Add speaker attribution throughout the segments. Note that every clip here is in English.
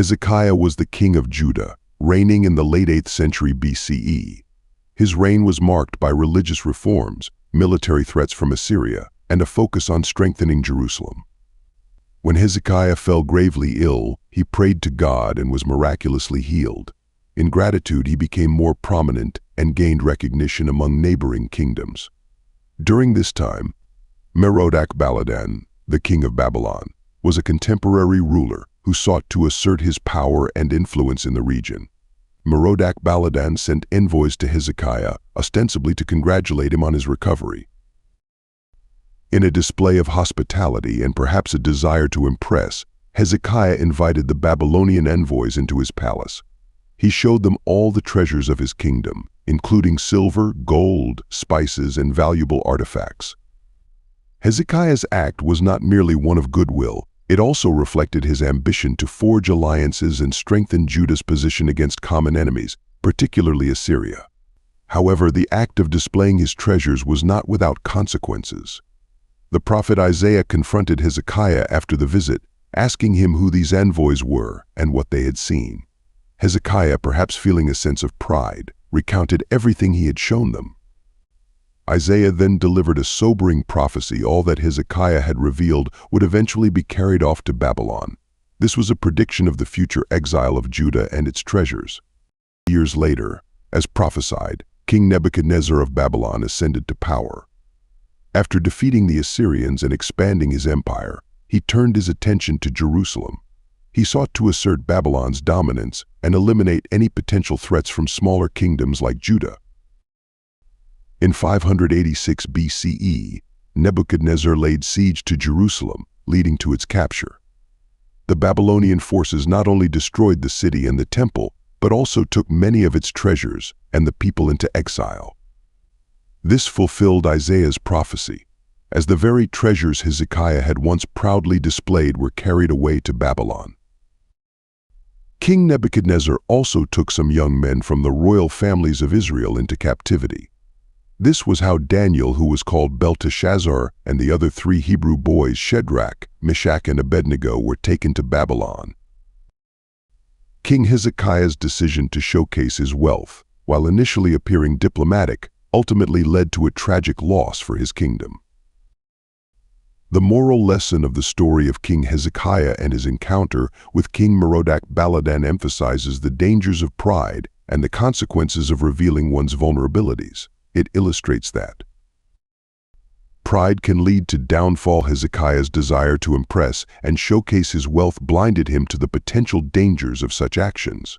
Speaker 1: Hezekiah was the king of Judah, reigning in the late 8th century BCE. His reign was marked by religious reforms, military threats from Assyria, and a focus on strengthening Jerusalem. When Hezekiah fell gravely ill, he prayed to God and was miraculously healed. In gratitude, he became more prominent and gained recognition among neighboring kingdoms. During this time, Merodach-Baladan, the king of Babylon, was a contemporary ruler who sought to assert his power and influence in the region. Merodach-Baladan sent envoys to Hezekiah, ostensibly to congratulate him on his recovery. In a display of hospitality and perhaps a desire to impress, Hezekiah invited the Babylonian envoys into his palace. He showed them all the treasures of his kingdom, including silver, gold, spices, and valuable artifacts. Hezekiah's act was not merely one of goodwill. It also reflected his ambition to forge alliances and strengthen Judah's position against common enemies, particularly Assyria. However, the act of displaying his treasures was not without consequences. The prophet Isaiah confronted Hezekiah after the visit, asking him who these envoys were and what they had seen. Hezekiah, perhaps feeling a sense of pride, recounted everything he had shown them. Isaiah then delivered a sobering prophecy. All that Hezekiah had revealed would eventually be carried off to Babylon. This was a prediction of the future exile of Judah and its treasures. Years later, as prophesied, King Nebuchadnezzar of Babylon ascended to power. After defeating the Assyrians and expanding his empire, he turned his attention to Jerusalem. He sought to assert Babylon's dominance and eliminate any potential threats from smaller kingdoms like Judah. In 586 BCE, Nebuchadnezzar laid siege to Jerusalem, leading to its capture. The Babylonian forces not only destroyed the city and the temple, but also took many of its treasures and the people into exile. This fulfilled Isaiah's prophecy, as the very treasures Hezekiah had once proudly displayed were carried away to Babylon. King Nebuchadnezzar also took some young men from the royal families of Israel into captivity. This was how Daniel, who was called Belteshazzar, and the other 3 Hebrew boys, Shadrach, Meshach, and Abednego, were taken to Babylon. King Hezekiah's decision to showcase his wealth, while initially appearing diplomatic, ultimately led to a tragic loss for his kingdom. The moral lesson of the story of King Hezekiah and his encounter with King Merodach-Baladan emphasizes the dangers of pride and the consequences of revealing one's vulnerabilities. It illustrates that pride can lead to downfall. Hezekiah's desire to impress and showcase his wealth blinded him to the potential dangers of such actions.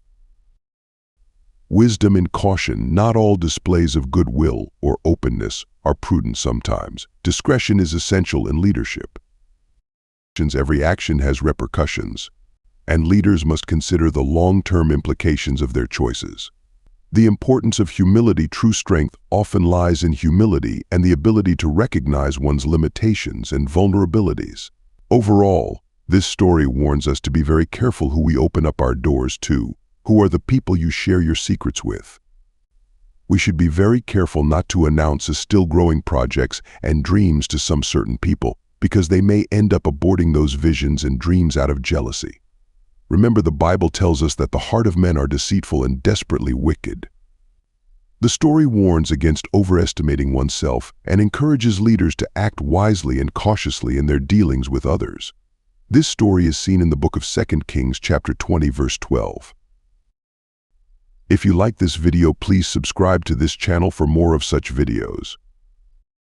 Speaker 1: Wisdom and caution. Not all displays of goodwill or openness are prudent. Sometimes discretion is essential in leadership. Every action has repercussions, and leaders must consider the long-term implications of their choices. The importance of humility. True strength often lies in humility and the ability to recognize one's limitations and vulnerabilities. Overall, this story warns us to be very careful who we open up our doors to. Who are the people you share your secrets with? We should be very careful not to announce still growing projects and dreams to some certain people, because they may end up aborting those visions and dreams out of jealousy. Remember, the Bible tells us that the heart of men are deceitful and desperately wicked. The story warns against overestimating oneself and encourages leaders to act wisely and cautiously in their dealings with others. This story is seen in the book of 2 Kings chapter 20 verse 12. If you like this video, please subscribe to this channel for more of such videos.